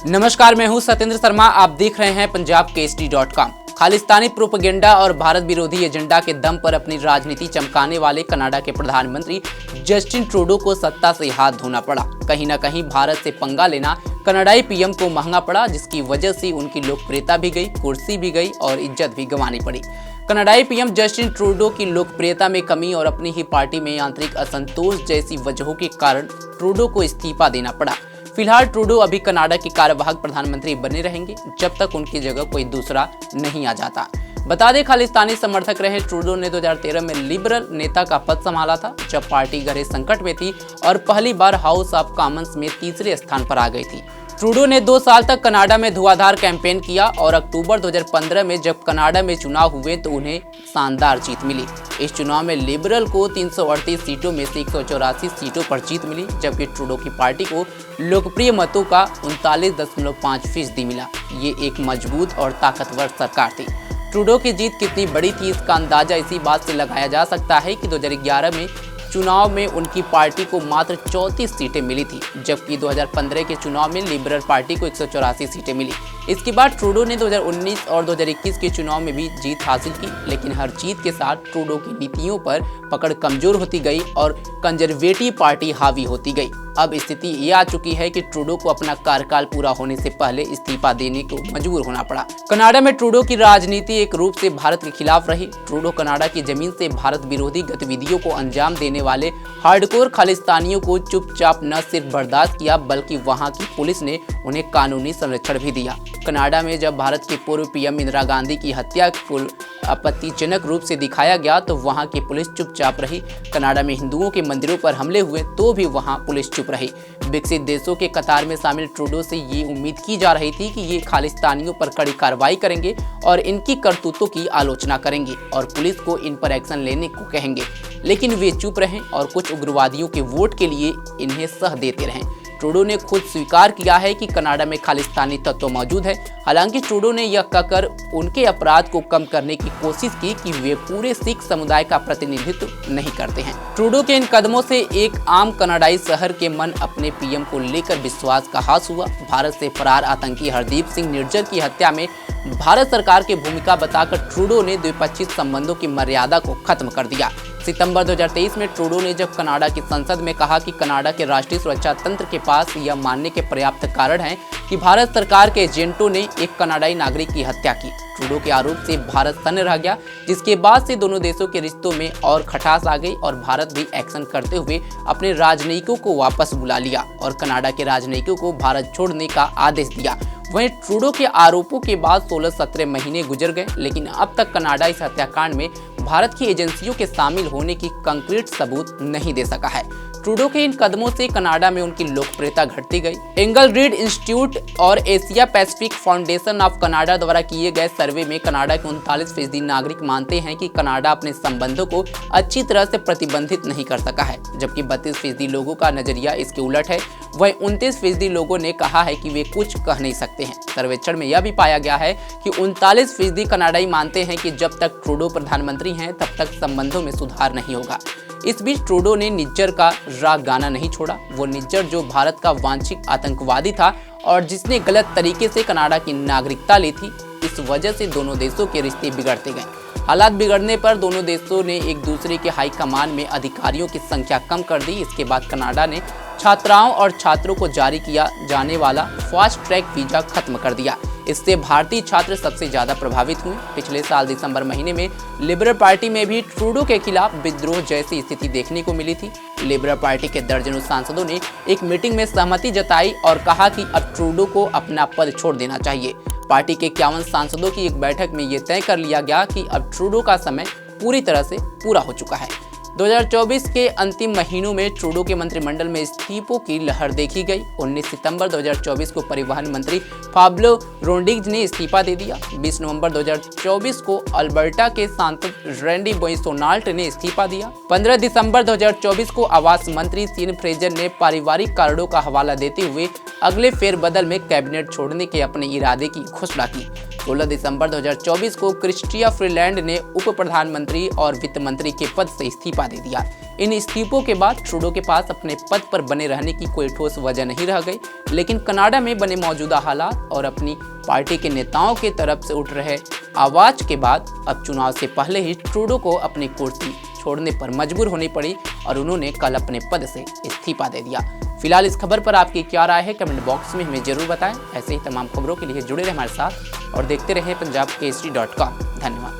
नमस्कार, मैं हूं सत्येंद्र शर्मा। आप देख रहे हैं पंजाब केसरी.com। खालिस्तानी प्रोपेगेंडा और भारत विरोधी एजेंडा के दम पर अपनी राजनीति चमकाने वाले कनाडा के प्रधानमंत्री जस्टिन ट्रूडो को सत्ता से हाथ धोना पड़ा। कहीं न कहीं भारत से पंगा लेना कनाडाई पीएम को महंगा पड़ा, जिसकी वजह से उनकी लोकप्रियता भी गई, कुर्सी भी गई और इज्जत भी गंवानी पड़ी। कनाडाई पीएम जस्टिन ट्रूडो की लोकप्रियता में कमी और अपनी ही पार्टी में आंतरिक असंतोष जैसी वजहों के कारण ट्रूडो को इस्तीफा देना पड़ा। फिलहाल ट्रूडो अभी कनाडा के कार्यवाहक प्रधानमंत्री बने रहेंगे जब तक उनकी जगह कोई दूसरा नहीं आ जाता। बता दें, खालिस्तानी समर्थक रहे ट्रूडो ने 2013 में लिबरल नेता का पद संभाला था, जब पार्टी गहरे संकट में थी और पहली बार हाउस ऑफ कॉमन्स में तीसरे स्थान पर आ गई थी। ट्रूडो ने 2 साल तक कनाडा में धुआंधार कैंपेन किया और अक्टूबर 2015 में जब कनाडा में चुनाव हुए तो उन्हें शानदार जीत मिली। इस चुनाव में लिबरल को 338 सीटों में से 184 सीटों पर जीत मिली, जबकि ट्रूडो की पार्टी को लोकप्रिय मतों का 39.5% मिला। ये एक मजबूत और ताकतवर सरकार थी। ट्रूडो की जीत कितनी बड़ी थी, इसका अंदाजा इसी बात से लगाया जा सकता है कि 2011 में चुनाव में उनकी पार्टी को मात्र 34 सीटें मिली थी, जबकि 2015 के चुनाव में लिबरल पार्टी को 184 सीटें मिली। इसके बाद ट्रूडो ने 2019 और 2021 के चुनाव में भी जीत हासिल की, लेकिन हर जीत के साथ ट्रूडो की नीतियों पर पकड़ कमजोर होती गई और कंजर्वेटिव पार्टी हावी होती गई। अब स्थिति ये आ चुकी है कि ट्रूडो को अपना कार्यकाल पूरा होने से पहले इस्तीफा देने को मजबूर होना पड़ा। कनाडा में ट्रूडो की राजनीति एक रूप से भारत के खिलाफ रही। ट्रूडो कनाडा की जमीन से भारत विरोधी गतिविधियों को अंजाम देने वाले हार्डकोर खालिस्तानियों को चुपचाप न सिर्फ बर्दाश्त किया, बल्कि वहां की पुलिस ने उन्हें कानूनी संरक्षण भी दिया। कनाडा में जब भारत के पूर्व पीएम इंदिरा गांधी की हत्या को आपत्तिजनक रूप से दिखाया गया तो वहां की पुलिस चुपचाप रही। कनाडा में हिंदुओं के मंदिरों पर हमले हुए तो भी वहां पुलिस चुप रही। विकसित देशों के कतार में शामिल ट्रूडो से ये उम्मीद की जा रही थी कि ये खालिस्तानियों पर कड़ी कार्रवाई करेंगे और इनकी करतूतों की आलोचना करेंगे और पुलिस को इन पर एक्शन लेने को कहेंगे, लेकिन वे चुप रहें और कुछ उग्रवादियों के वोट के लिए इन्हें सह देते रहें। ट्रूडो ने खुद स्वीकार किया है कि कनाडा में खालिस्तानी तत्व मौजूद है। हालांकि ट्रूडो ने यह कहकर उनके अपराध को कम करने की कोशिश की कि वे पूरे सिख समुदाय का प्रतिनिधित्व नहीं करते हैं। ट्रूडो के इन कदमों से एक आम कनाडाई शहर के मन अपने पीएम को लेकर विश्वास का हास हुआ। भारत से फरार आतंकी हरदीप सिंह निर्जर की हत्या में भारत सरकार की भूमिका बताकर ट्रूडो ने द्विपक्षीय संबंधों की मर्यादा को खत्म कर दिया। सितंबर 2023 में ट्रूडो ने जब कनाडा की संसद में कहा कि कनाडा के राष्ट्रीय सुरक्षा तंत्र के पास यह मानने के पर्याप्त कारण हैं कि भारत सरकार के एजेंटों ने एक कनाडाई नागरिक की हत्या की। ट्रूडो के आरोप से भारत सन्न रह गया, जिसके बाद से दोनों देशों के रिश्तों में और खटास आ गई और भारत भी एक्शन करते हुए अपने राजनयिकों को वापस बुला लिया और कनाडा के राजनयिकों को भारत छोड़ने का आदेश दिया। वहीं ट्रूडो के आरोपों के बाद 16-17 महीने गुजर गए, लेकिन अब तक कनाडा इस हत्याकांड में भारत की एजेंसियों के शामिल होने की कंक्रीट सबूत नहीं दे सका है। ट्रूडो के इन कदमों से कनाडा में उनकी लोकप्रियता घटती गई। एंगल रीड इंस्टीट्यूट और Asia Pacific foundation of Canada द्वारा किए गए सर्वे में कनाडा के 39% नागरिक मानते हैं कि कनाडा अपने संबंधों को अच्छी तरह से प्रतिबंधित नहीं कर सका है, जबकि 32% लोगों का नजरिया इसके उलट है। वहीं 29% लोगों ने कहा है कि वे कुछ कह नहीं सकते हैं। सर्वेक्षण में यह भी पाया गया है कि 39% कनाडाई मानते हैं कि जब तक ट्रूडो प्रधानमंत्री हैं तब तक संबंधों में सुधार नहीं होगा। इस बीच ट्रूडो ने निज्जर का राग गाना नहीं छोड़ा। वो निज्जर जो भारत का वांछित आतंकवादी था और जिसने गलत तरीके से कनाडा की नागरिकता ली थी, इस वजह से दोनों देशों के रिश्ते बिगड़ते गए। हालात बिगड़ने पर दोनों देशों ने एक दूसरे के हाईकमान में अधिकारियों की संख्या कम कर दी। इसके बाद कनाडा ने छात्राओं और छात्रों को जारी किया जाने वाला फास्ट ट्रैक वीजा खत्म कर दिया। इससे भारतीय छात्र सबसे ज्यादा प्रभावित हुए। पिछले साल दिसंबर महीने में लिबरल पार्टी में भी ट्रूडो के खिलाफ विद्रोह जैसी स्थिति देखने को मिली थी। लिबरल पार्टी के दर्जनों सांसदों ने एक मीटिंग में सहमति जताई और कहा कि अब ट्रूडो को अपना पद छोड़ देना चाहिए। पार्टी के 51 सांसदों की एक बैठक में ये तय कर लिया गया कि अब ट्रूडो का समय पूरी तरह से पूरा हो चुका है। 2024 के अंतिम महीनों में ट्रूडो के मंत्रिमंडल में इस्तीफों की लहर देखी गई। 19 सितंबर 2024 को परिवहन मंत्री पाब्लो रोड्रिग्ज़ ने इस्तीफा दे दिया। 20 नवंबर 2024 को अल्बर्टा के सांसद रैंडी बोइसोनाल्ट ने इस्तीफा दिया। 15 दिसंबर 2024 को आवास मंत्री सीन फ्रेजर ने पारिवारिक कारणों का हवाला देते हुए अगले फेरबदल में कैबिनेट छोड़ने के अपने इरादे की घोषणा की। 16 दिसंबर 2024 को क्रिस्टिया फ्रीलैंड ने उप प्रधानमंत्री और वित्त मंत्री के पद से इस्तीफा दे दिया। इन इस्तीफों के बाद ट्रूडो के पास अपने पद पर बने रहने की कोई ठोस वजह नहीं रह गई, लेकिन कनाडा में बने मौजूदा हालात और अपनी पार्टी के नेताओं की तरफ से उठ रहे आवाज के बाद अब चुनाव से पहले ही ट्रूडो को अपनी कुर्सी छोड़ने पर मजबूर होनी पड़ी और उन्होंने कल अपने पद से इस्तीफा दे दिया। फिलहाल इस खबर पर आपकी क्या राय है, कमेंट बॉक्स में हमें जरूर बताएं। ऐसे ही तमाम खबरों के लिए जुड़े रहे हमारे साथ और देखते रहें पंजाब केसरी.com। धन्यवाद।